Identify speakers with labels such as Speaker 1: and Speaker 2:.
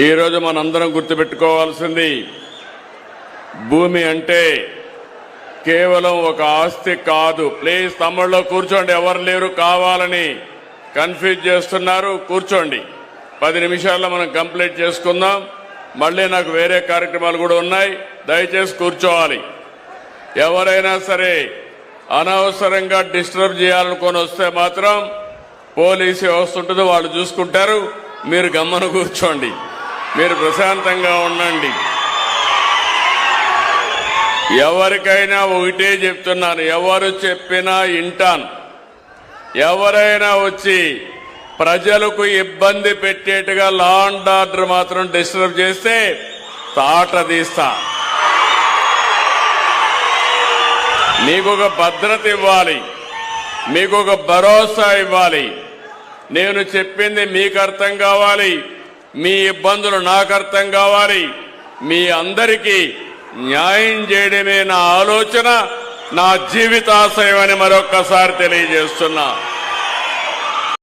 Speaker 1: ఈరోజు మనందరం గుర్తుపెట్టుకోవాల్సింది భూమి అంటే కేవలం ఒక ఆస్తి కాదు. ప్లీజ్ తమ్ముళ్ళు కూర్చోండి, ఎవరు లేరు కావాలని కన్ఫ్యూజ్ చేస్తున్నారు. కూర్చోండి, 10 నిమిషాల్లో మనం కంప్లీట్ చేసుకుందాం. మళ్ళీ నాకు వేరే కార్యక్రమాలు కూడా ఉన్నాయి, దయచేసి కూర్చోవాలి. ఎవరైనా సరే అనవసరంగా డిస్టర్బ్ చేయాలనుకొని వస్తే మాత్రం పోలీసు వ్యవస్థ ఉంటుంది, వాళ్ళు చూసుకుంటారు. మీరు గమ్మన కూర్చోండి, మీరు ప్రశాంతంగా ఉండండి. ఎవరికైనా ఒకటే చెప్తున్నాను, ఎవరు చెప్పినా వింటాను. ఎవరైనా వచ్చి ప్రజలకు ఇబ్బంది పెట్టేట్టుగా లా అండ్ ఆర్డర్ మాత్రం డిస్టర్బ్ చేస్తే తాట తీస్తా. మీకు ఒక భద్రత ఇవ్వాలి, మీకు ఒక భరోసా ఇవ్వాలి. నేను చెప్పింది మీకు అర్థం కావాలి, మీ ఇబ్బందులు నాకు అర్థం కావాలి. మీ అందరికీ న్యాయం చేయడమే నా ఆలోచన, నా జీవితాశయం అని మరొక్కసారి తెలియజేస్తున్నా.